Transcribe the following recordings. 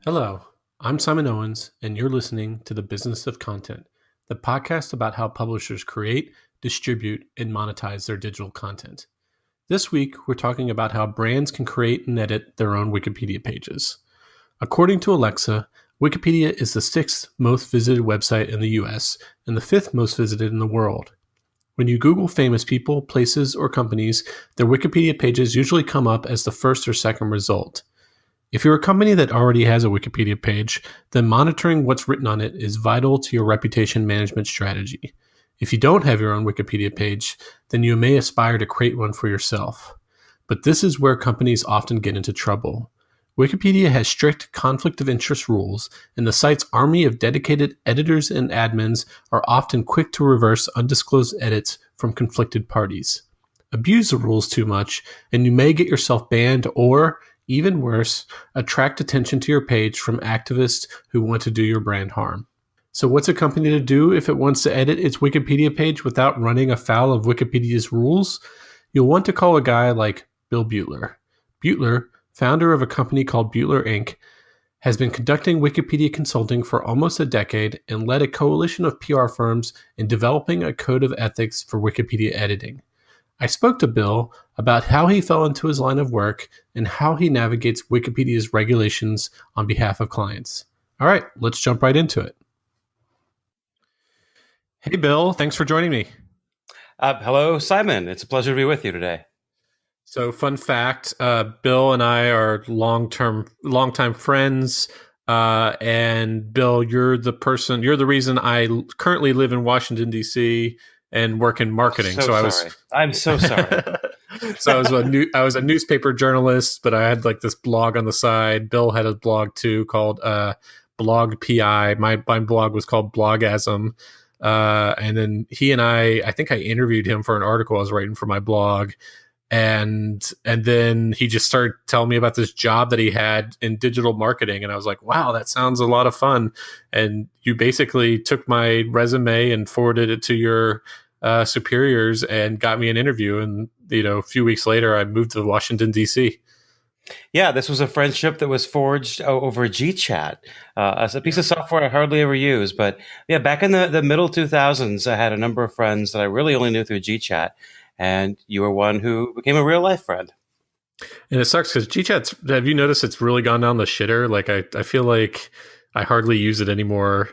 Hello, I'm Simon Owens, and you're listening to The Business of Content, the podcast about how publishers create, distribute, and monetize their digital content. This week, we're talking about how brands can create and edit their own Wikipedia pages. According to Alexa, Wikipedia is the sixth most visited website in the US and the fifth most visited in the world. When you Google famous people, places, or companies, their Wikipedia pages usually come up as the first or second result. If you're a company that already has a Wikipedia page, then monitoring what's written on it is vital to your reputation management strategy. If you don't have your own Wikipedia page, then you may aspire to create one for yourself. But this is where companies often get into trouble. Wikipedia has strict conflict of interest rules, and the site's army of dedicated editors and admins are often quick to reverse undisclosed edits from conflicted parties. Abuse the rules too much, and you may get yourself banned or, even worse, attract attention to your page from activists who want to do your brand harm. So what's a company to do if it wants to edit its Wikipedia page without running afoul of Wikipedia's rules? You'll want to call a guy like Bill Beutler. Beutler, founder of a company called Beutler Ink, has been conducting Wikipedia consulting for almost a decade and led a coalition of PR firms in developing a code of ethics for Wikipedia editing. I spoke to Bill about how he fell into his line of work and how he navigates Wikipedia's regulations on behalf of clients. All right, let's jump right into it. Hey, Bill, thanks for joining me. Hello, Simon. It's a pleasure to be with you today. So, fun fact: Bill and I are longtime friends. And Bill, you're the reason I currently live in Washington D.C. and work in marketing. I'm so sorry. So I was a newspaper journalist, but I had like this blog on the side. Bill had a blog too called Blog PI. My blog was called Blogasm. And then he and I think I interviewed him for an article I was writing for my blog. And then he just started telling me about this job that he had in digital marketing. And I was like, wow, that sounds a lot of fun. And you basically took my resume and forwarded it to your superiors and got me an interview. And, a few weeks later, I moved to Washington, D.C. Yeah, this was a friendship that was forged over GChat, as a piece of software I hardly ever use. But yeah, back in the middle 2000s, I had a number of friends that I really only knew through GChat. And you were one who became a real life friend. And it sucks because GChat's, have you noticed it's really gone down the shitter? Like I feel like I hardly use it anymore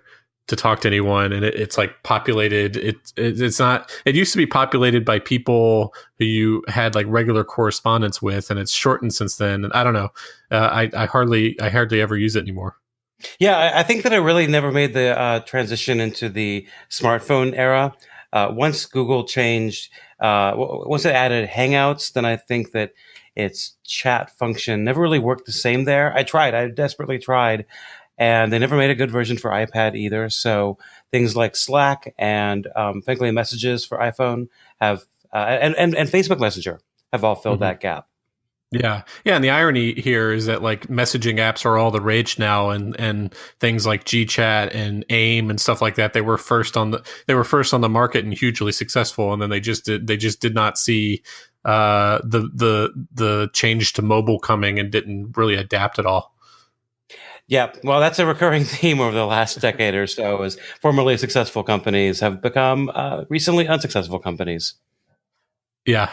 to talk to anyone, and it's like populated. It's not. It used to be populated by people who you had like regular correspondence with, and it's shortened since then. And I don't know. I hardly ever use it anymore. Yeah, I think that I really never made the transition into the smartphone era. Once Google changed, once it added Hangouts, then I think that its chat function never really worked the same there. I desperately tried, and they never made a good version for iPad either. So things like Slack and frankly messages for iPhone have and Facebook Messenger have all filled that gap. Yeah. And the irony here is that like messaging apps are all the rage now, and things like GChat and AIM and stuff like that. They were first on the market and hugely successful, and then they just did not see the change to mobile coming and didn't really adapt at all. Yeah, well, that's a recurring theme over the last decade or so, as formerly successful companies have become recently unsuccessful companies. Yeah.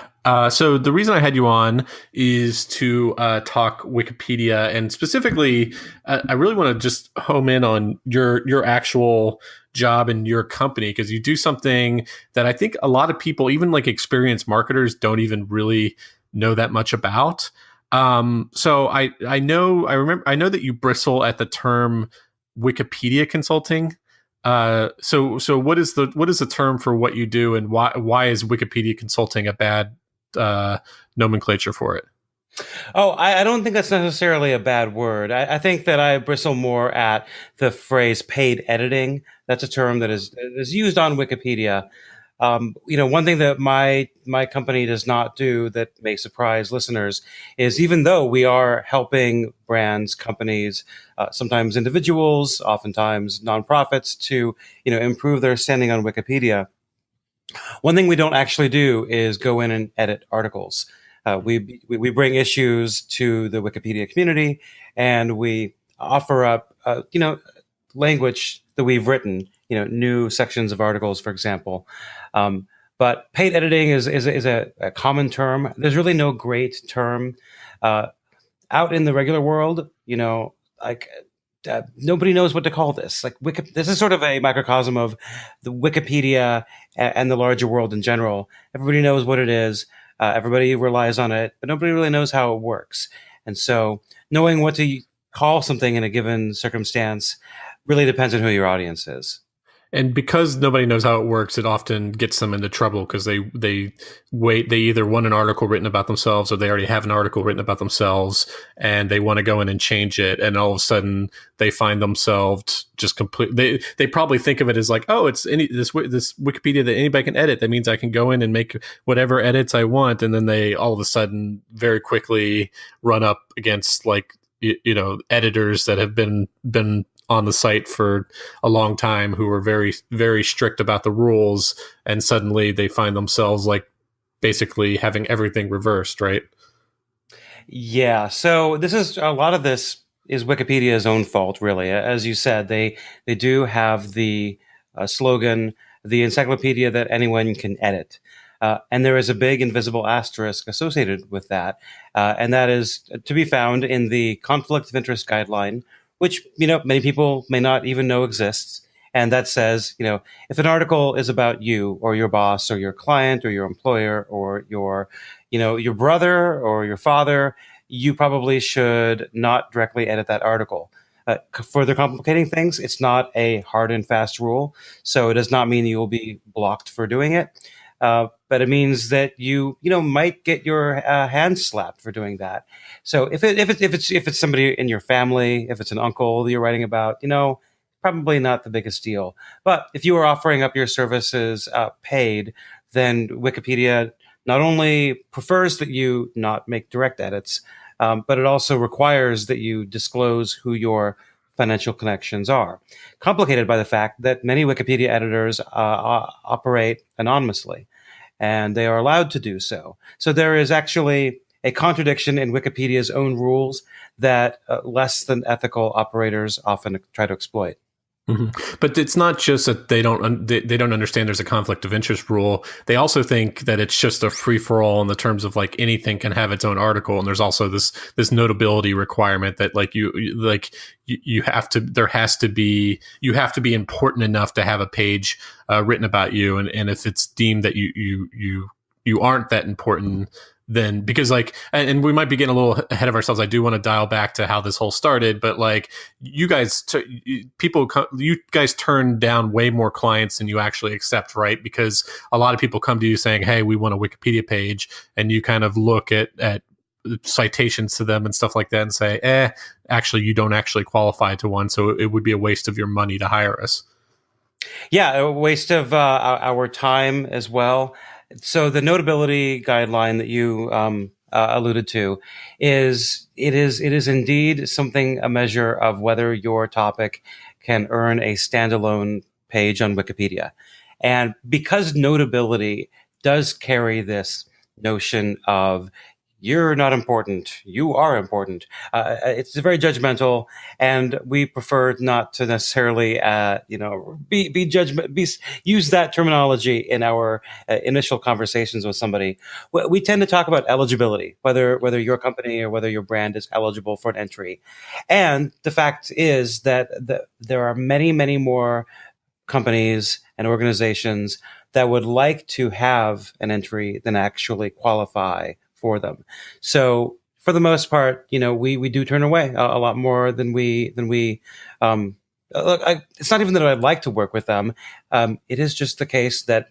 So the reason I had you on is to talk Wikipedia, and specifically, I really want to just home in on your actual job in your company, because you do something that I think a lot of people, even like experienced marketers, don't even really know that much about. So I know that you bristle at the term Wikipedia consulting. So what is the term for what you do, and why is Wikipedia consulting a bad nomenclature for it? Oh, I don't think that's necessarily a bad word. I think that I bristle more at the phrase paid editing. That's a term that is used on Wikipedia. One thing that my company does not do that may surprise listeners is, even though we are helping brands, companies, sometimes individuals, oftentimes nonprofits, to improve their standing on Wikipedia, one thing we don't actually do is go in and edit articles. We bring issues to the Wikipedia community, and we offer up, language that we've written, new sections of articles, for example. Um, but paid editing is a common term. There's really no great term uh, out in the regular world. Like nobody knows what to call this. Like this is sort of a microcosm of the Wikipedia and the larger world in general. Everybody knows what it is. Everybody relies on it, but nobody really knows how it works. And so, knowing what to call something in a given circumstance really depends on who your audience is. And because nobody knows how it works, it often gets them into trouble because they wait. They either want an article written about themselves, or they already have an article written about themselves, and they want to go in and change it. And all of a sudden, they find themselves just complete. They probably think of it as like, oh, it's this Wikipedia that anybody can edit. That means I can go in and make whatever edits I want. And then they all of a sudden very quickly run up against like editors that have been on the site for a long time who are very, very strict about the rules, and suddenly they find themselves like basically having everything reversed, right? Yeah. So a lot of this is Wikipedia's own fault, really. As you said, they do have the slogan, "The encyclopedia that anyone can edit." And there is a big invisible asterisk associated with that. And that is to be found in the conflict of interest guideline, which, many people may not even know exists. And that says, if an article is about you or your boss or your client or your employer or your brother or your father, you probably should not directly edit that article. Further complicating things, it's not a hard and fast rule. So it does not mean you will be blocked for doing it. But it means that you might get your hand slapped for doing that. So if it's somebody in your family, if it's an uncle that you're writing about, probably not the biggest deal. But if you are offering up your services paid, then Wikipedia not only prefers that you not make direct edits, but it also requires that you disclose who your financial connections are. Complicated by the fact that many Wikipedia editors operate anonymously, and they are allowed to do so. So there is actually a contradiction in Wikipedia's own rules that less than ethical operators often try to exploit. Mm-hmm. But it's not just that they don't understand there's a conflict of interest rule. They also think that it's just a free for all in the terms of like anything can have its own article, and there's also this notability requirement that you have to be important enough to have a page written about you, and if it's deemed that you aren't that important, then because and we might be getting a little ahead of ourselves. I do want to dial back to how this whole started, but like you guys turn down way more clients than you actually accept, right? Because a lot of people come to you saying, hey, we want a Wikipedia page, and you kind of look at citations to them and stuff like that and say, actually you don't actually qualify to one, so it would be a waste of your money to hire us. Yeah, a waste of our time as well. So the notability guideline that you alluded to is indeed something, a measure of whether your topic can earn a standalone page on Wikipedia. And because notability does carry this notion of you're not important, you are important. It's very judgmental, and we prefer not to necessarily, use that terminology in our initial conversations with somebody. We tend to talk about eligibility, whether your company or whether your brand is eligible for an entry. And the fact is that there are many, many more companies and organizations that would like to have an entry than actually qualify for them. So for the most part, we do turn away a lot more than we look. It's not even that I'd like to work with them. It is just the case that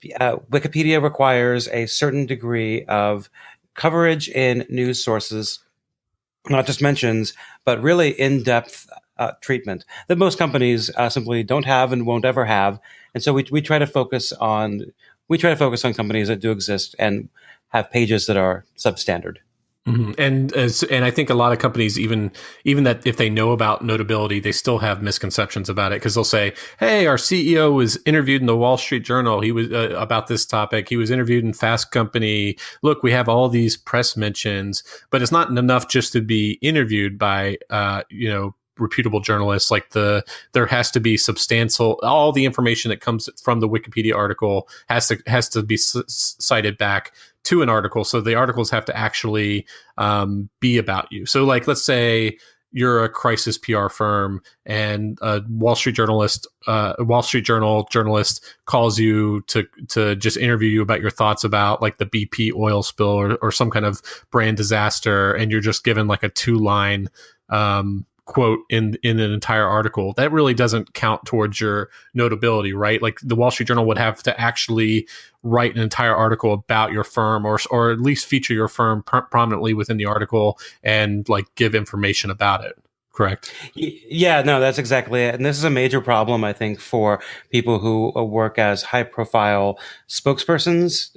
Wikipedia requires a certain degree of coverage in news sources, not just mentions, but really in-depth treatment that most companies simply don't have and won't ever have. And so we try to focus on companies that do exist and have pages that are substandard. Mhm. And I think a lot of companies, even that if they know about notability, they still have misconceptions about it because they'll say, "Hey, our CEO was interviewed in the Wall Street Journal. He was about this topic. He was interviewed in Fast Company. Look, we have all these press mentions, but it's not enough just to be interviewed by reputable journalists. Like there has to be substantial. All the information that comes from the Wikipedia article has to be cited back to an article, so the articles have to actually be about you. So, like, let's say you're a crisis PR firm, and a Wall Street Journal journalist calls you to just interview you about your thoughts about like the BP oil spill or some kind of brand disaster, and you're just given like a 2-line quote in an entire article. That really doesn't count towards your notability, right? Like the Wall Street Journal would have to actually write an entire article about your firm, or at least feature your firm prominently within the article and like give information about it. Correct? Yeah, no, that's exactly it. And this is a major problem, I think, for people who work as high profile spokespersons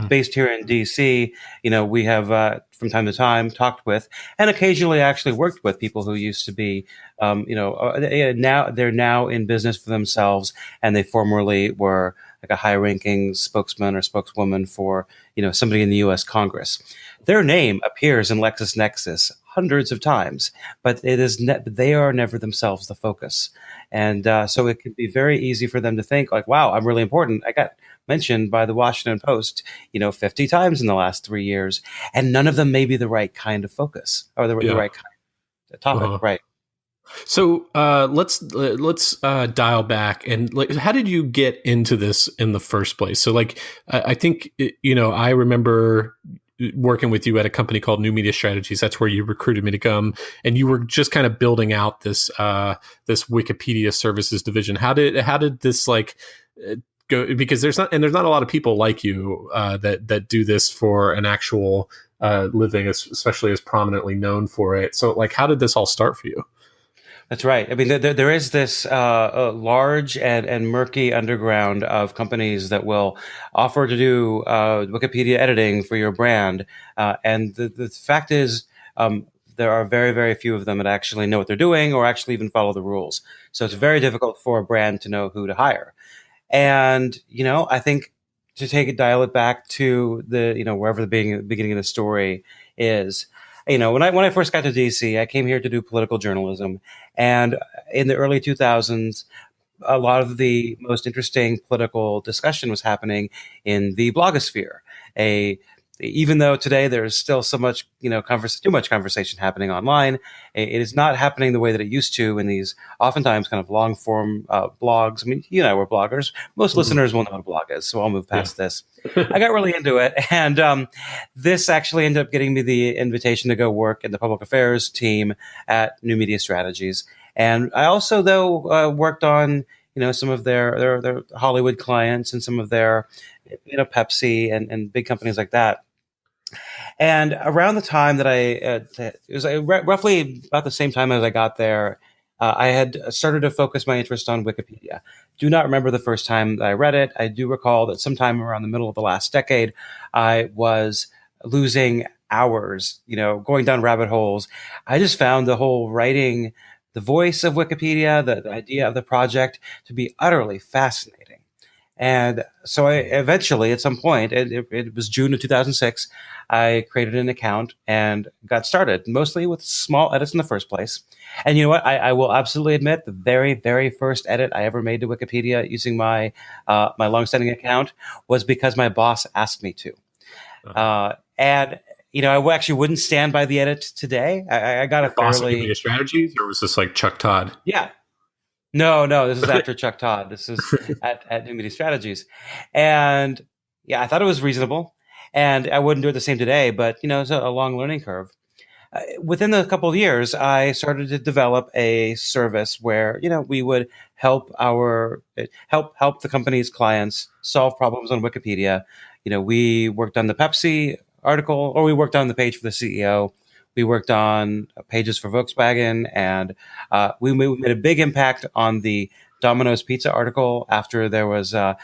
based here in DC. We have from time to time talked with and occasionally actually worked with people who used to be, now they're now in business for themselves, and they formerly were like a high ranking spokesman or spokeswoman for, somebody in the US Congress. Their name appears in LexisNexis hundreds of times, but they are never themselves the focus. And so it can be very easy for them to think like, wow, I'm really important. I got mentioned by the Washington Post, 50 times in the last 3 years, and none of them may be the right kind of focus or the right kind of topic. Uh-huh. Right. So let's dial back and like, how did you get into this in the first place? So like, I think I remember working with you at a company called New Media Strategies. That's where you recruited me to come, and you were just kind of building out this Wikipedia services division. How did this like go? Because there's not a lot of people like you that do this for an actual living, especially as prominently known for it. So like, how did this all start for you? That's right. I mean, there is this large and murky underground of companies that will offer to do Wikipedia editing for your brand. And the fact is, there are very, very few of them that actually know what they're doing or actually even follow the rules. So it's very difficult for a brand to know who to hire. And, I think to dial it back to the, wherever the beginning of the story is, when I first got to DC, I came here to do political journalism. And in the early 2000s, a lot of the most interesting political discussion was happening in the blogosphere. Even though today there's still so much, too much conversation happening online, it is not happening the way that it used to in these oftentimes kind of long form blogs. I mean, we're bloggers. Most listeners will know what a blog is, so I'll move past this. I got really into it, and this actually ended up getting me the invitation to go work in the public affairs team at New Media Strategies. And I also, though, worked on some of their Hollywood clients and some of their Pepsi and big companies like that. And around the time that it was roughly about the same time as I got there, I had started to focus my interest on Wikipedia. Do not remember the first time that I read it. I do recall that sometime around the middle of the last decade, I was losing hours, going down rabbit holes. I just found the whole writing, the voice of Wikipedia, the idea of the project to be utterly fascinating. And so I eventually, at some point, it was June of 2006, I created an account and got started, mostly with small edits in the first place. And you know what? I will absolutely admit the very, very first edit I ever made to Wikipedia using my longstanding account was because my boss asked me to. And I actually wouldn't stand by the edit today. I got a Boss fairly... New Media Strategies, or was this like Chuck Todd? Yeah. No, this is after Chuck Todd. This is at New Media Strategies. And yeah, I thought it was reasonable. And I wouldn't do it the same today, but, it's a long learning curve. Within a couple of years, I started to develop a service where, we would help the company's clients solve problems on Wikipedia. We worked on the Pepsi article, or we worked on the page for the CEO. We worked on pages for Volkswagen, and we made a big impact on the Domino's Pizza article after there was a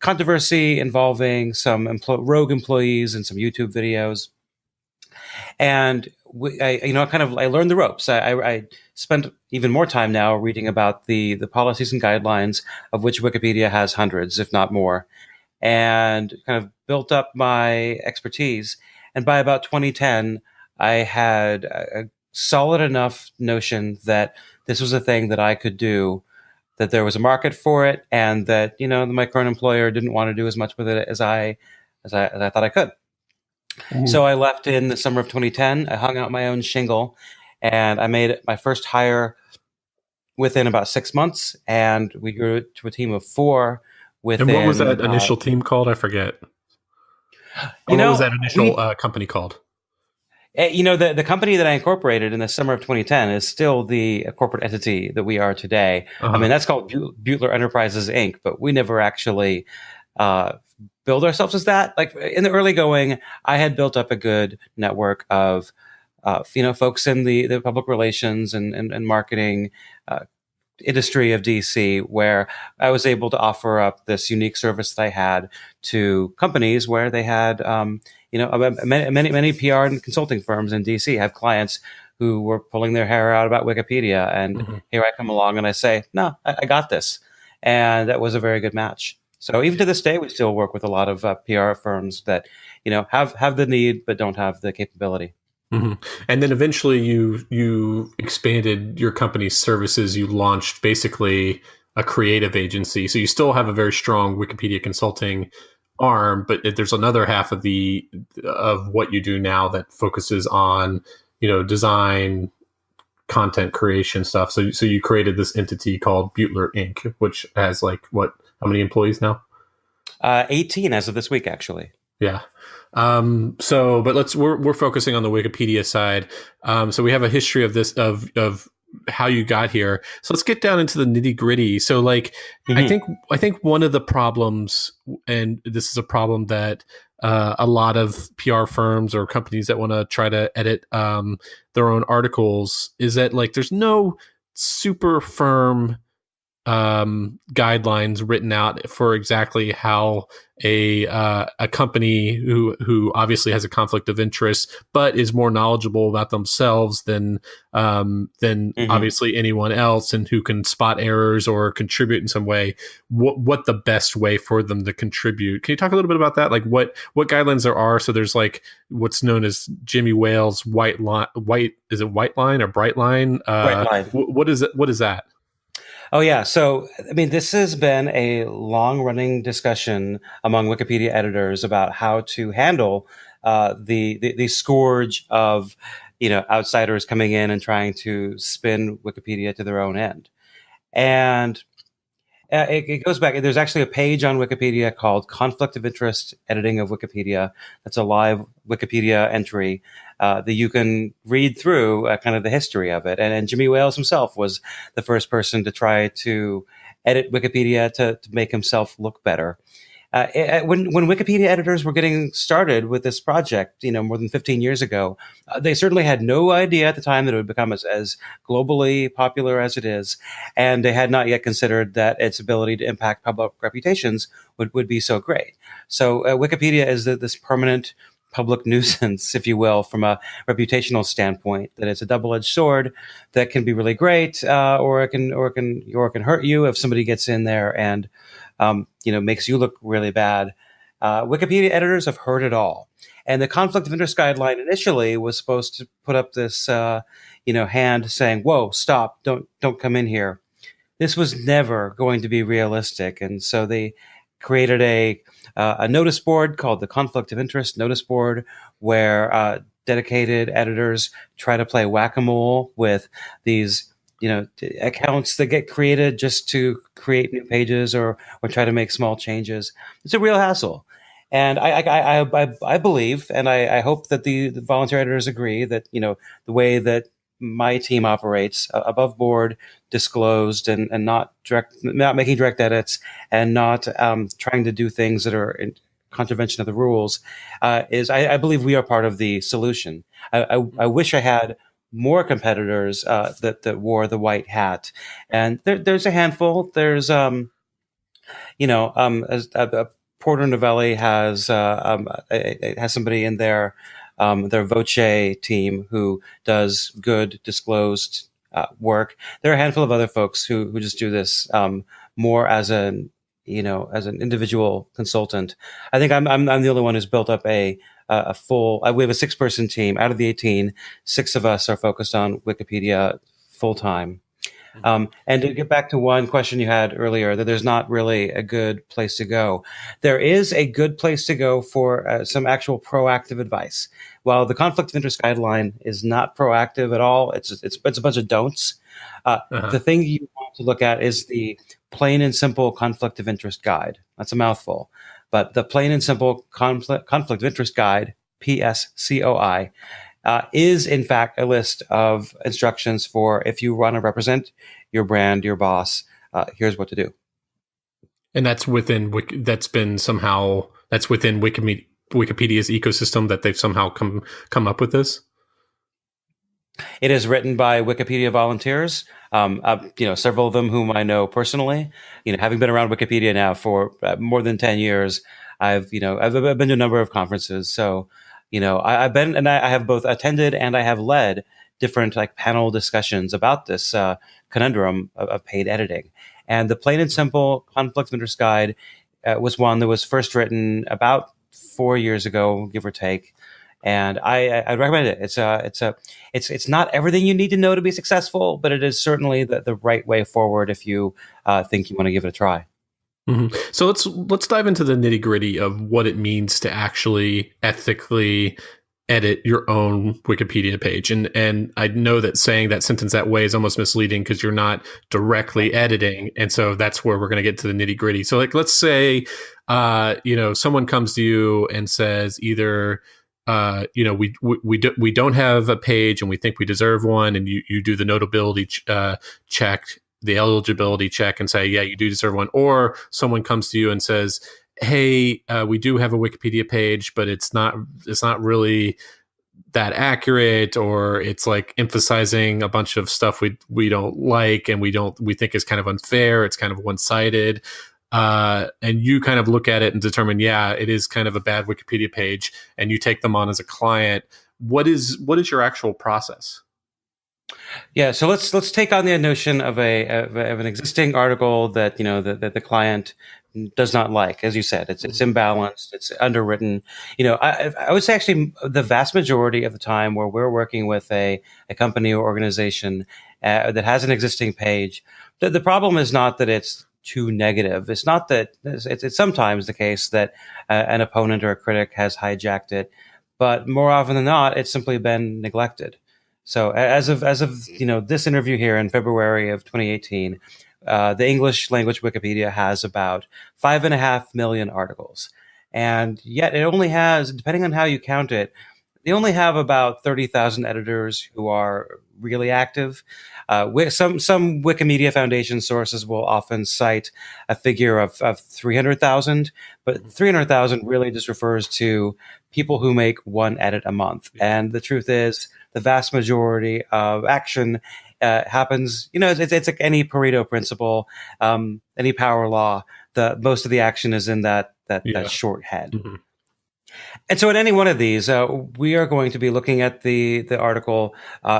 controversy involving some rogue employees and some YouTube videos. And I learned the ropes. I spent even more time now reading about the policies and guidelines, of which Wikipedia has hundreds, if not more, and kind of built up my expertise. And by about 2010, I had a solid enough notion that this was a thing that I could do, that there was a market for it, and that my current employer didn't want to do as much with it as I thought I could. Mhm. So I left in the summer of 2010. I hung out my own shingle, and I made my first hire within about 6 months, and we grew to a team of four And what was within. that initial team called? I forget. Or You what was know, that initial we company called? the company that I incorporated in the summer of 2010 is still the corporate entity that we are today. I Uh-huh. mean, that's called Beutler Enterprises Inc., but we never actually uh, build ourselves as that. Like in the early going, I had built up a good network of folks in the public relations and marketing industry of DC, where I was able to offer up this unique service that I had to companies where they had, many PR and consulting firms in DC have clients who were pulling their hair out about Wikipedia. And Mhm. here I come along and I say, no, I got this. And that was a very good match. So even to this day, we still work with a lot of PR firms that, have the need, but don't have the capability. Hmm. And then eventually you expanded your company's services. You launched basically a creative agency. So you still have a very strong Wikipedia consulting arm, but there's another half of what you do now that focuses on design, content creation stuff. So you created this entity called Beutler Ink, which has like what? How many employees now? 18 as of this week, actually. Yeah. But we're focusing on the Wikipedia side. So we have a history of this of how you got here. So let's get down into the nitty gritty. So like, I Mm-hmm. think I think one of the problems, and this is a problem that a lot of PR firms or companies that want to try to edit their own articles, is that like there's no super firm guidelines written out for exactly how a company who obviously has a conflict of interest but is more knowledgeable about themselves than Mm-hmm. obviously anyone else, and who can spot errors or contribute in some way, what the best way for them to contribute. Can you talk a little bit about that, like what guidelines there are? So there's like what's known as Jimmy Wales white, is it white line or bright line? Right line. What is it, what is that? Oh, yeah. So, I mean, this has been a long running discussion among Wikipedia editors about how to handle the scourge of, outsiders coming in and trying to spin Wikipedia to their own end. And it goes back. There's actually a page on Wikipedia called Conflict of Interest Editing of Wikipedia. That's a live Wikipedia entry that you can read through kind of the history of it. And Jimmy Wales himself was the first person to try to edit Wikipedia to make himself look better. When Wikipedia editors were getting started with this project, more than 15 years ago, they certainly had no idea at the time that it would become as globally popular as it is, and they had not yet considered that its ability to impact public reputations would be so great. So Wikipedia is this permanent public nuisance, if you will, from a reputational standpoint. That it's a double-edged sword that can be really great, or it can hurt you if somebody gets in there and makes you look really bad. Wikipedia editors have heard it all. And the conflict of interest guideline initially was supposed to put up this, hand saying, "Whoa, stop! Don't come in here." This was never going to be realistic, and so they created a notice board called the Conflict of Interest Notice Board, where dedicated editors try to play whack-a-mole with these accounts that get created just to create new pages or try to make small changes. It's a real hassle. And I believe, and I hope that the volunteer editors agree that, the way that my team operates, above board, disclosed, and not making direct edits, and not trying to do things that are in contravention of the rules, is I believe we are part of the solution. I wish I had more competitors that wore the white hat, and there's a handful. There's Porter Novelli has somebody in there their Voce team, who does good disclosed work. There are a handful of other folks who just do this more as an as an individual consultant. I think I'm the only one who's built up a full. We have a 6-person team. Out of the 18, 6 of us are focused on Wikipedia full time. And to get back to one question you had earlier, that there's not really a good place to go. There is a good place to go for some actual proactive advice. While the conflict of interest guideline is not proactive at all, it's a bunch of don'ts. The thing you want to look at is the plain and simple conflict of interest guide. That's a mouthful, but the plain and simple conflict of interest guide, PSCOI, is in fact a list of instructions for if you want to represent your brand, your boss. Here's what to do. And that's within that's within Wikipedia's ecosystem that they've somehow come up with this. It is written by Wikipedia volunteers. Several of them whom I know personally. Having been around Wikipedia now for more than 10 years, I've been to a number of conferences. So, I've been, and I have both attended and I have led different panel discussions about this conundrum of paid editing. And the plain and simple conflict of interest guide was one that was first written about 4 years ago, give or take. And I recommend it. It's not everything you need to know to be successful, but it is certainly the right way forward if you think you want to give it a try. Mm-hmm. So let's dive into the nitty gritty of what it means to actually ethically edit your own Wikipedia page. And I know that saying that sentence that way is almost misleading because you're not directly editing. And so that's where we're going to get to the nitty gritty. So let's say, someone comes to you and says either, we don't have a page and we think we deserve one. And you do the notability check, the eligibility check, and say, yeah, you do deserve one. Or someone comes to you and says, hey, we do have a Wikipedia page, but it's not really that accurate, or it's emphasizing a bunch of stuff we don't like and we think is kind of unfair. It's kind of one-sided. And you kind of look at it and determine, yeah, it is kind of a bad Wikipedia page, and you take them on as a client. What is your actual process? Yeah, so let's take on the notion of an existing article that that the client does not like. As you said, it's imbalanced, it's underwritten. I would say actually the vast majority of the time where we're working with a company or organization that has an existing page, the problem is not that it's too negative. It's not that it's sometimes the case that an opponent or a critic has hijacked it, but more often than not, it's simply been neglected. So as of this interview here in February of 2018, the English language Wikipedia has about 5.5 million articles, and yet it only has, depending on how you count it, they only have about 30,000 editors who are really active. Some Wikimedia Foundation sources will often cite a figure of 300,000, but 300,000 really just refers to people who make one edit a month. And the truth is, the vast majority of action happens, it's like any Pareto principle, any power law. Most of the action is in that short head. Mm-hmm. And so in any one of these, we are going to be looking at the article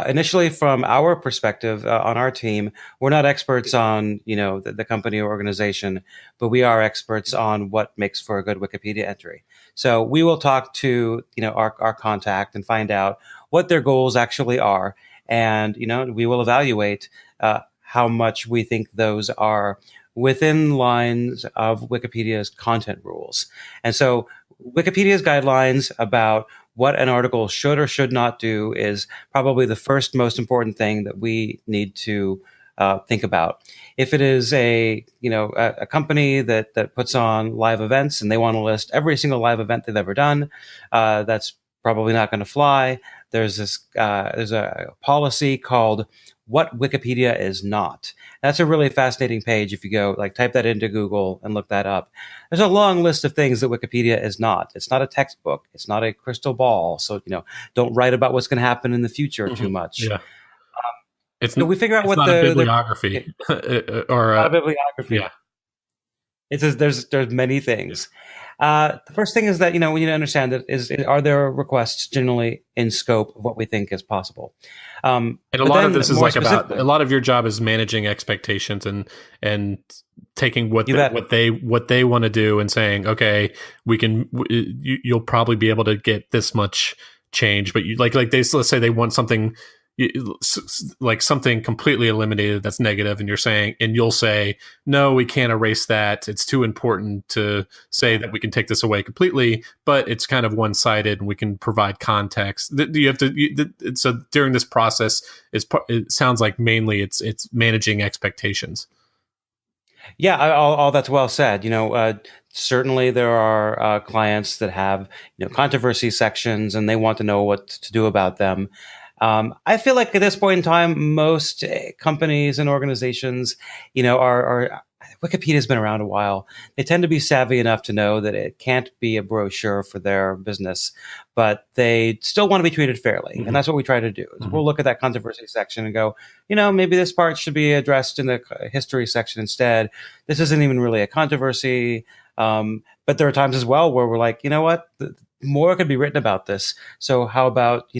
initially from our perspective on our team. We're not experts on, the company or organization, but we are experts on what makes for a good Wikipedia entry. So we will talk to, our contact and find out what their goals actually are. And, we will evaluate how much we think those are within lines of Wikipedia's content rules. And so Wikipedia's guidelines about what an article should or should not do is probably the first most important thing that we need to think about. If it is a company that puts on live events and they want to list every single live event they've ever done, that's probably not going to fly. There's a policy called What Wikipedia Is Not. That's a really fascinating page. If you go type that into Google and look that up, there's a long list of things that Wikipedia is not. It's not a textbook. It's not a crystal ball. So, don't write about what's going to happen in the future too much. Yeah. We figure out what not a bibliography or not a bibliography. Yeah. It's there's many things. The first thing is that we need to understand that are there requests generally in scope of what we think is possible. And a But lot of then this is more like about a specifically, lot of your job is managing expectations and taking you bet. what they want to do and saying, okay, you'll probably be able to get this much change, but you like they let's say they want something like something completely eliminated that's negative, and you'll say, no, we can't erase that, it's too important to say that we can take this away completely, but it's kind of one-sided and we can provide context. You have to so during this process, it sounds like mainly it's managing expectations. Yeah, all that's well said. Certainly there are clients that have controversy sections, and they want to know what to do about them. I feel like at this point in time, most companies and organizations, are Wikipedia's been around a while. They tend to be savvy enough to know that it can't be a brochure for their business, but they still want to be treated fairly. Mm-hmm. And that's what we try to do. Mm-hmm. We'll look at that controversy section and go, maybe this part should be addressed in the history section instead. This isn't even really a controversy. But there are times as well where we're like, you know what? More could be written about this. So how about,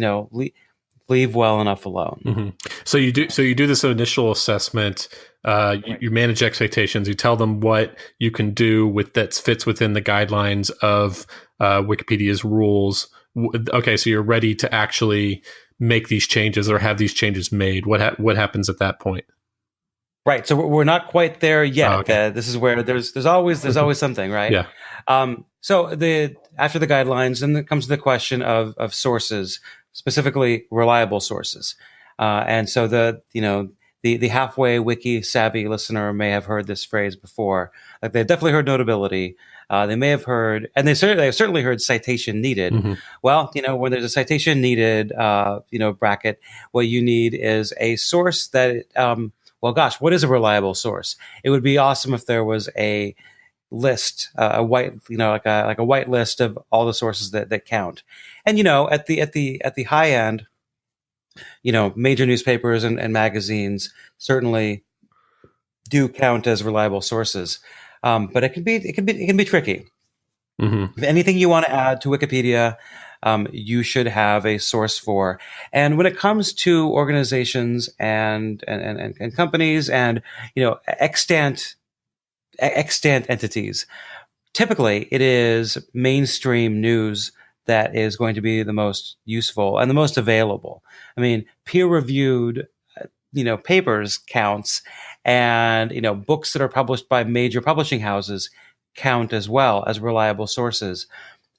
leave well enough alone. Mm-hmm. So you do this initial assessment. You manage expectations. You tell them what you can do that fits within the guidelines of Wikipedia's rules. Okay, so you're ready to actually make these changes or have these changes made. What happens at that point? Right. So we're not quite there yet. Oh, okay. This is where there's always something, right? Yeah. So after the guidelines, then it comes to the question of sources, specifically reliable sources. And so the halfway wiki savvy listener may have heard this phrase before. Like they've definitely heard notability. They may have heard, and they've certainly heard citation needed. Mm-hmm. Well, when there's a citation needed, bracket, what you need is a source that, well, gosh, what is a reliable source? It would be awesome if there was a list, a white, like a white list of all the sources that count. And at the high end, major newspapers and magazines certainly do count as reliable sources, but it can be tricky. Mm-hmm. If anything you want to add to Wikipedia, you should have a source for. And when it comes to organizations and companies and extant entities, typically it is mainstream news that is going to be the most useful and the most available. I mean, peer-reviewed, papers counts, and books that are published by major publishing houses count as well as reliable sources.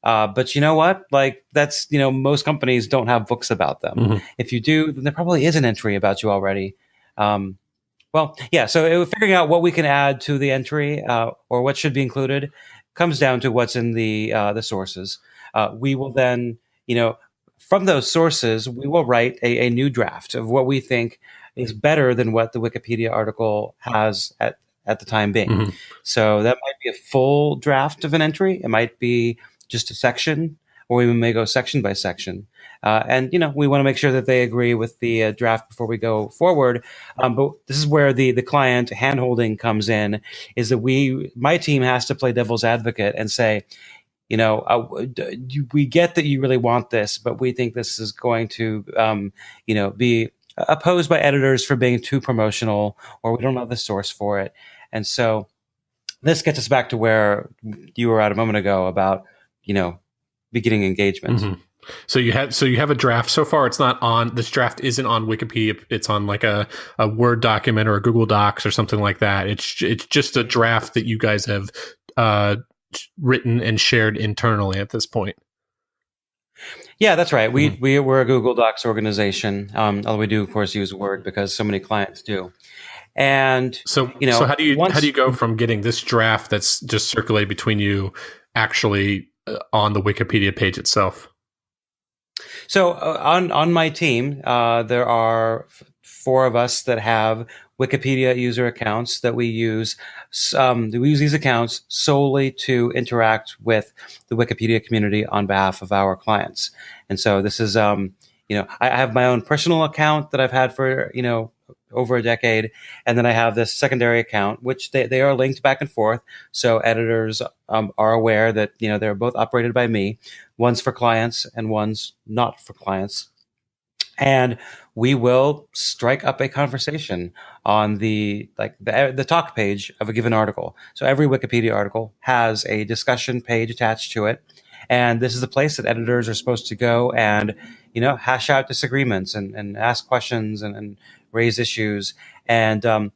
But you know what? Like that's most companies don't have books about them. Mm-hmm. If you do, then there probably is an entry about you already. Well, yeah. So figuring out what we can add to the entry or what should be included comes down to what's in the sources. We will then, from those sources, we will write a new draft of what we think is better than what the Wikipedia article has at the time being. Mm-hmm. So that might be a full draft of an entry. It might be just a section, or we may go section by section. And we want to make sure that they agree with the draft before we go forward. But this is where the client handholding comes in, is that my team has to play devil's advocate and say, we get that you really want this, but we think this is going to, be opposed by editors for being too promotional, or we don't have the source for it. And so this gets us back to where you were at a moment ago about, beginning engagement. Mm-hmm. So you have a draft. So far, this draft isn't on Wikipedia. It's on like a Word document or a Google Docs or something like that. It's just a draft that you guys have written and shared internally at this point. Yeah, that's right. We're a Google Docs organization. Although we do, of course, use Word because so many clients do. And so how do you go from getting this draft that's just circulated between you actually on the Wikipedia page itself? So on my team, there are 4 of us that have Wikipedia user accounts that we use. We use these accounts solely to interact with the Wikipedia community on behalf of our clients. And so this is, I have my own personal account that I've had for, over a decade. And then I have this secondary account, which they are linked back and forth. So editors are aware that, they're both operated by me. One's for clients and one's not for clients. And we will strike up a conversation on the talk page of a given article. So every Wikipedia article has a discussion page attached to it, and this is the place that editors are supposed to go and hash out disagreements and ask questions and raise issues. And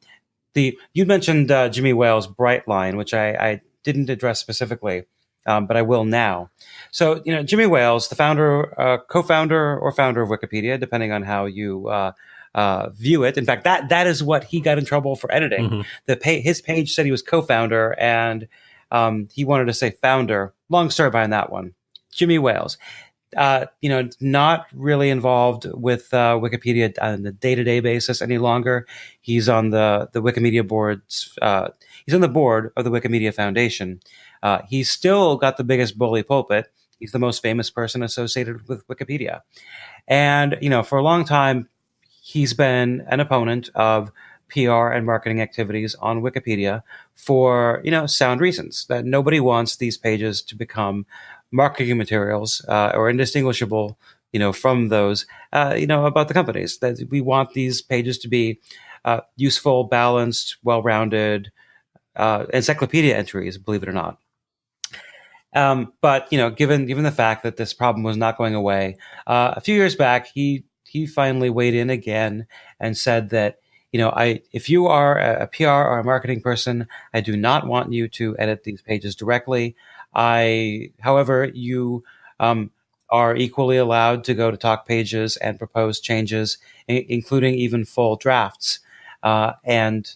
you mentioned Jimmy Wales' Bright Line, which I didn't address specifically, but I will now. So, Jimmy Wales, the founder, co-founder, or founder of Wikipedia, depending on how you view it. In fact, that is what he got in trouble for editing. Mm-hmm. His page said he was co-founder, and he wanted to say founder. Long story behind that one. Jimmy Wales, not really involved with Wikipedia on the day-to-day basis any longer. He's on the Wikimedia boards. He's on the board of the Wikimedia Foundation. He's still got the biggest bully pulpit. He's the most famous person associated with Wikipedia. And, for a long time, he's been an opponent of PR and marketing activities on Wikipedia for, sound reasons, that nobody wants these pages to become marketing materials or indistinguishable, from those, about the companies. That we want these pages to be useful, balanced, well-rounded encyclopedia entries, believe it or not. But given the fact that this problem was not going away, a few years back, he finally weighed in again and said that, if you are a PR or a marketing person, I do not want you to edit these pages directly. However, you are equally allowed to go to talk pages and propose changes, including even full drafts. And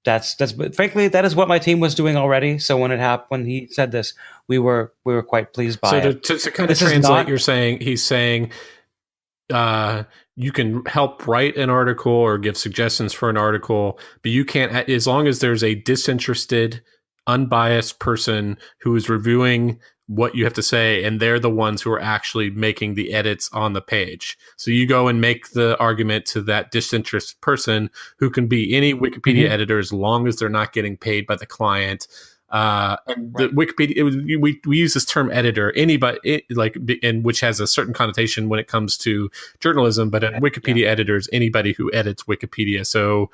that's frankly, that is what my team was doing already. So when he said this, we were quite pleased by it. So to kind of translate, he's saying you can help write an article or give suggestions for an article, but you can't, as long as there's a disinterested, unbiased person who is reviewing what you have to say, and they're the ones who are actually making the edits on the page. So you go and make the argument to that disinterested person, who can be any Wikipedia mm-hmm. editor, as long as they're not getting paid by the client. And the Wikipedia, we use this term editor, anybody, and which has a certain connotation when it comes to journalism, but Wikipedia editors, anybody who edits Wikipedia. So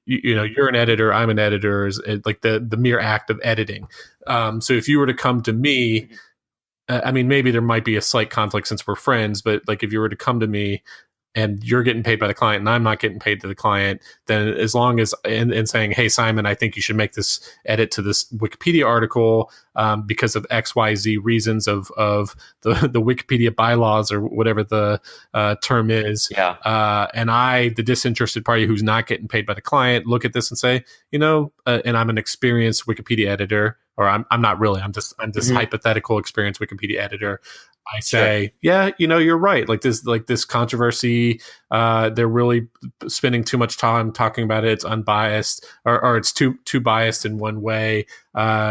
you're an editor, I'm an editor, is like the mere act of editing. So if you were to come to me, maybe there might be a slight conflict since we're friends, but like if you were to come to me and you're getting paid by the client and I'm not getting paid to the client, then as long as, and saying, hey, Simon, I think you should make this edit to this Wikipedia article because of XYZ reasons of the Wikipedia bylaws or whatever the term is. Yeah. And I, the disinterested party who's not getting paid by the client, look at this and say, and I'm an experienced Wikipedia editor, or I'm not really, I'm just mm-hmm. hypothetical experienced Wikipedia editor. I say, yeah, you're right. Like this controversy, they're really spending too much time talking about it. It's unbiased, or it's too biased in one way.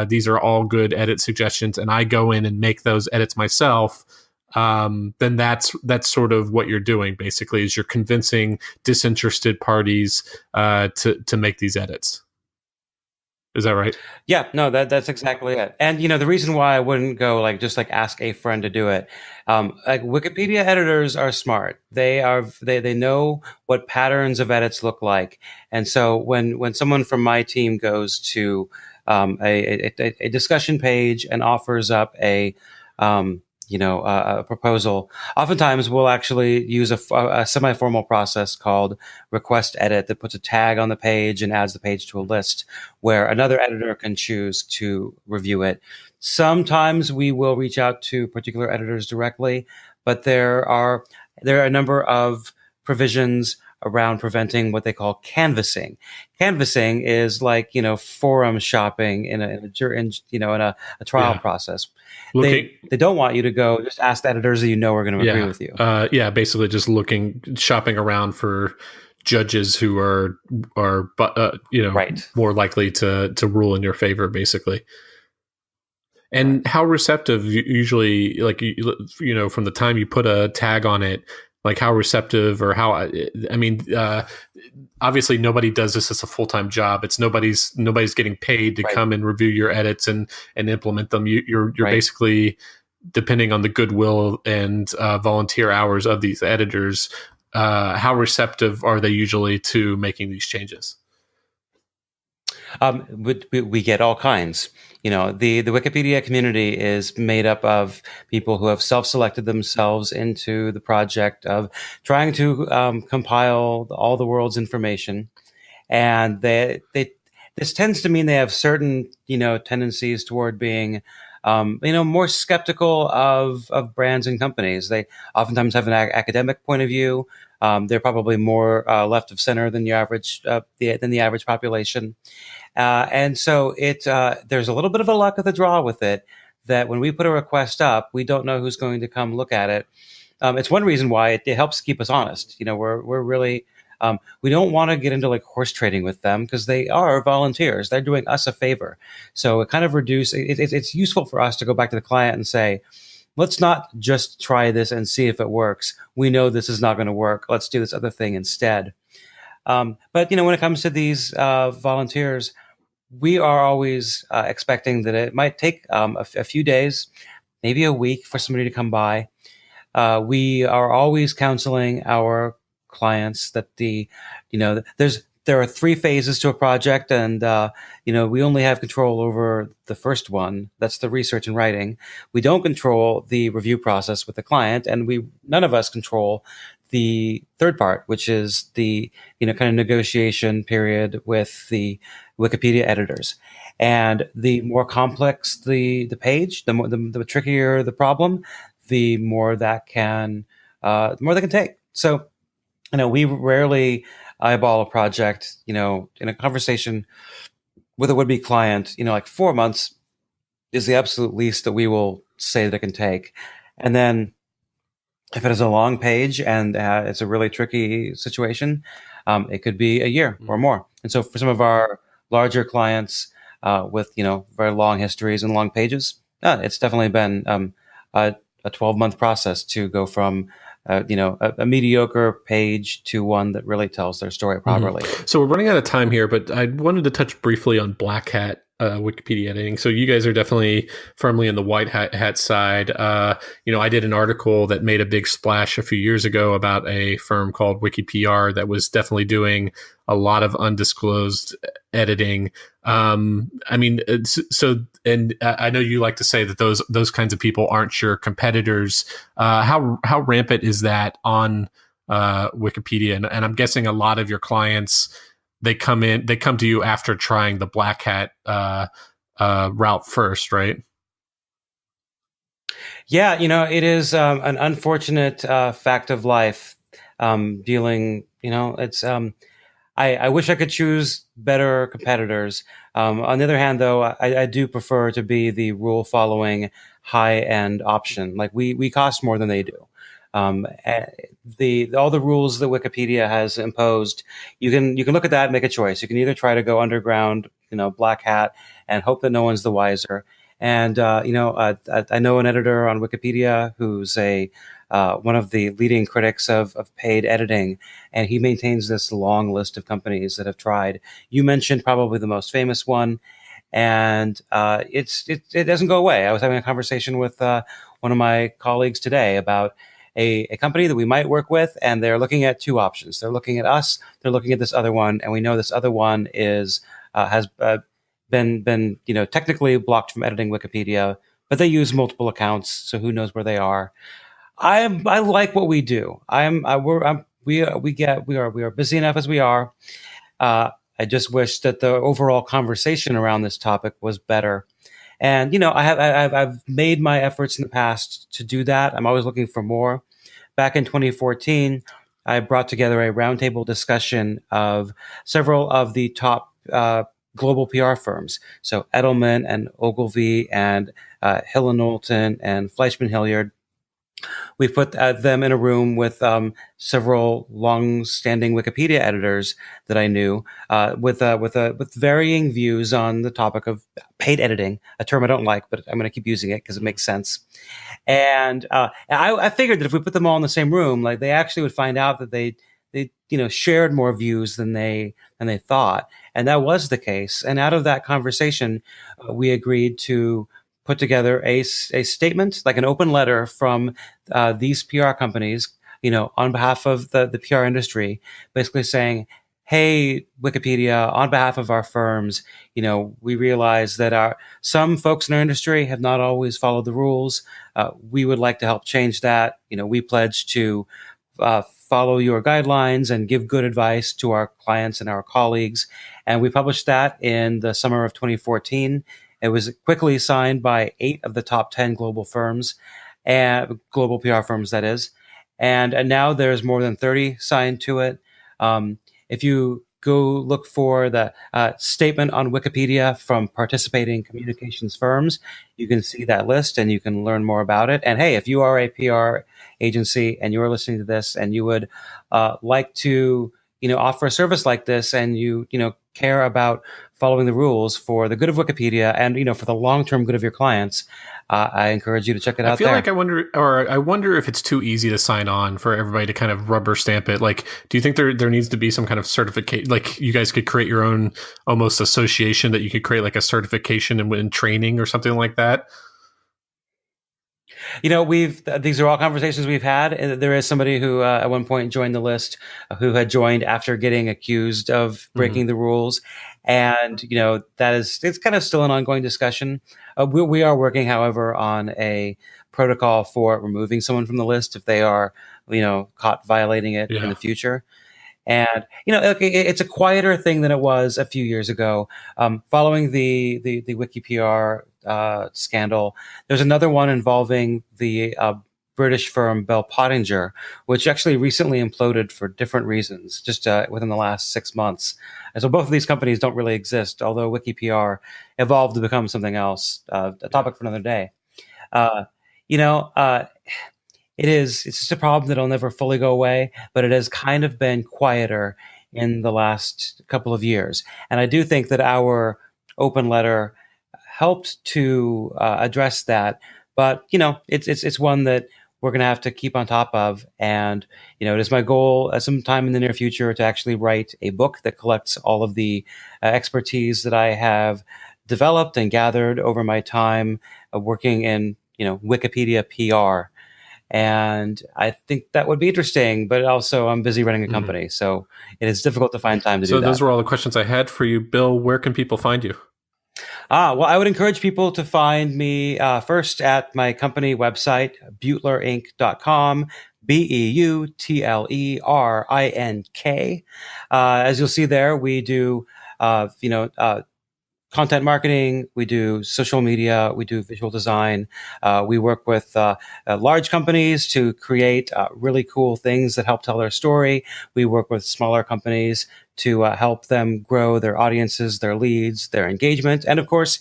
These are all good edit suggestions, and I go in and make those edits myself. Then that's sort of what you're doing. Basically, is you're convincing disinterested parties to make these edits. Is that right? Yeah, no, that's exactly it. And the reason why I wouldn't go just ask a friend to do it, Wikipedia editors are smart. They know what patterns of edits look like, and so when someone from my team goes to a discussion page and offers up a proposal, oftentimes we'll actually use a semi-formal process called request edit that puts a tag on the page and adds the page to a list where another editor can choose to review it. Sometimes we will reach out to particular editors directly, but there are a number of provisions around preventing what they call canvassing. Canvassing is like, forum shopping in a trial process. They don't want you to go just ask the editors that are going to agree with you. Basically just shopping around for judges who are more likely to rule in your favor, basically. And how receptive usually, from the time you put a tag on it, Like how receptive or how I mean, obviously nobody does this as a full-time job. It's nobody's getting paid to Right. come and review your edits and implement them. You're Right. basically depending on the goodwill and volunteer hours of these editors. How receptive are they usually to making these changes? We get all kinds. The Wikipedia community is made up of people who have self-selected themselves into the project of trying to compile all the world's information, and they this tends to mean they have certain tendencies toward being more skeptical of brands and companies. They oftentimes have an academic point of view. They're probably more left of center than than the average population. And so there's a little bit of a luck of the draw with it, that when we put a request up, we don't know who's going to come look at it. It's one reason why it helps keep us honest. We're really we don't want to get into like horse trading with them, because they are volunteers. They're doing us a favor. So it kind of it's useful for us to go back to the client and say, let's not just try this and see if it works. We know this is not going to work. Let's do this other thing instead. But when it comes to these volunteers, we are always expecting that it might take a few days, maybe a week, for somebody to come by. We are always counseling our clients that there are three phases to a project, and we only have control over the first one. That's the research and writing. We don't control the review process with the client, and none of us control the third part, which is the kind of negotiation period with the Wikipedia editors. And the more complex the page, the trickier the problem, the more that can take. So, we rarely eyeball a project, in a conversation with a would-be client. Like 4 months is the absolute least that we will say that it can take. And then if it is a long page and it's a really tricky situation, it could be a year or more. And so for some of our larger clients with very long histories and long pages, it's definitely been a 12-month process to go from a mediocre page to one that really tells their story properly. So we're running out of time here, but I wanted to touch briefly on black hat Wikipedia editing. So you guys are definitely firmly in the white hat side. I did an article that made a big splash a few years ago about a firm called WikiPR that was definitely doing a lot of undisclosed editing. And I know you like to say that those kinds of people aren't your competitors. How rampant is that on Wikipedia? And I'm guessing a lot of your clients, they come to you after trying the black hat route first, right? Yeah, it is an unfortunate fact of life. Dealing, it's. I wish I could choose better competitors. On the other hand, though, I do prefer to be the rule-following high-end option. Like we cost more than they do. All the rules that Wikipedia has imposed, you can look at that and make a choice. You can either try to go underground, black hat, and hope that no one's the wiser. And I know an editor on Wikipedia who's one of the leading critics of paid editing, and he maintains this long list of companies that have tried. You mentioned probably the most famous one, and it doesn't go away. I was having a conversation with one of my colleagues today about a company that we might work with, and they're looking at two options. They're looking at us, they're looking at this other one, and we know this other one has been technically blocked from editing Wikipedia, but they use multiple accounts, so who knows where they are. I like what we do. We are busy enough as we are. I just wish that the overall conversation around this topic was better. And I've made my efforts in the past to do that. I'm always looking for more. Back in 2014, I brought together a roundtable discussion of several of the top global PR firms. So Edelman and Ogilvy and Hill and Knowlton and Fleischman Hilliard. We put them in a room with several long-standing Wikipedia editors that I knew, with varying views on the topic of paid editing, a term I don't like, but I'm going to keep using it because it makes sense. And I figured that if we put them all in the same room, like they actually would find out that they shared more views than they thought, and that was the case. And out of that conversation, we agreed to put together a statement, like an open letter from these PR companies, on behalf of the PR industry, basically saying, "Hey, Wikipedia, on behalf of our firms, we realize that some folks in our industry have not always followed the rules. We would like to help change that. We pledge to follow your guidelines and give good advice to our clients and our colleagues." And we published that in the summer of 2014. It was quickly signed by 8 of the top 10 global firms, and global PR firms, that is. And now there's more than 30 signed to it. If you go look for the statement on Wikipedia from participating communications firms, you can see that list and you can learn more about it. And hey, if you are a PR agency and you're listening to this and you would like to offer a service like this, and you care about following the rules for the good of Wikipedia and for the long-term good of your clients, I encourage you to check it out. I wonder if it's too easy to sign on for everybody to kind of rubber stamp it. Like, do you think there needs to be some kind of certificate? Like, you guys could create your own almost association that you could create like a certification and training or something like that? These are all conversations we've had. There is somebody who at one point joined the list, who had joined after getting accused of breaking the rules. And, it's kind of still an ongoing discussion. We are working, however, on a protocol for removing someone from the list if they are, caught violating it in the future. And, it's a quieter thing than it was a few years ago. Following the WikiPR scandal, there's another one involving the British firm Bell Pottinger, which actually recently imploded for different reasons, just within the last 6 months. And so both of these companies don't really exist, although WikiPR evolved to become something else, a topic for another day. It's just a problem that'll never fully go away, but it has kind of been quieter in the last couple of years. And I do think that our open letter helped to address that. But, it's one that we're going to have to keep on top of. And, it is my goal sometime in the near future to actually write a book that collects all of the expertise that I have developed and gathered over my time working in, Wikipedia PR. And I think that would be interesting, but also I'm busy running a company, so it is difficult to find time to do that. So those were all the questions I had for you. Bill, where can people find you? Well, I would encourage people to find me first at my company website, BeutlerInk.com, BeutlerInk. As you'll see there, we do, content marketing, we do social media, we do visual design. We work with large companies to create really cool things that help tell their story. We work with smaller companies to help them grow their audiences, their leads, their engagement, and of course,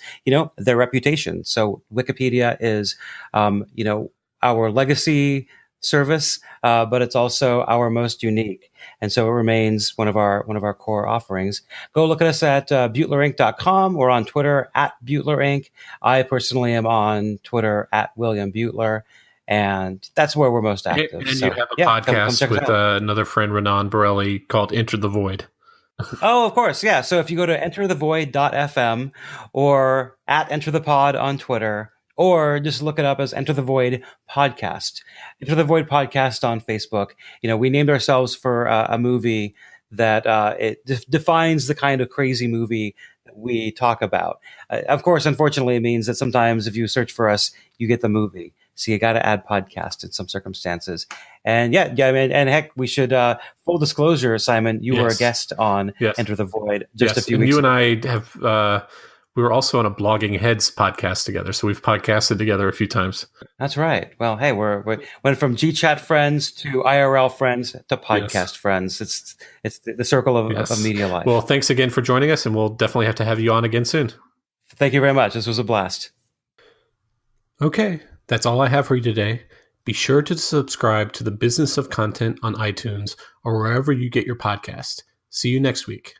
their reputation. So Wikipedia is, our legacy service, but it's also our most unique. And so it remains one of our core offerings. Go look at us at BeutlerInk.com. We're on Twitter at BeutlerInk. I personally am on Twitter at William Beutler. And that's where we're most active. And you have a podcast with another friend, Renan Borelli, called Enter the Void. Oh, of course. Yeah. So if you go to enterthevoid.fm or at enterthepod on Twitter, or just look it up as Enter the Void Podcast. Enter the Void Podcast on Facebook. We named ourselves for a movie that it defines the kind of crazy movie that we talk about. Of course, unfortunately, it means that sometimes if you search for us, you get the movie. So you got to add podcast in some circumstances. And and heck, we should, full disclosure, Simon, you were a guest on Enter the Void just a few weeks ago. And you and I have... we were also on a Blogging Heads podcast together, so we've podcasted together a few times. That's right. Well, hey, we went from GChat friends to IRL friends to podcast friends. It's the circle of media life. Well, thanks again for joining us, and we'll definitely have to have you on again soon. Thank you very much. This was a blast. Okay, that's all I have for you today. Be sure to subscribe to the Business of Content on iTunes or wherever you get your podcast. See you next week.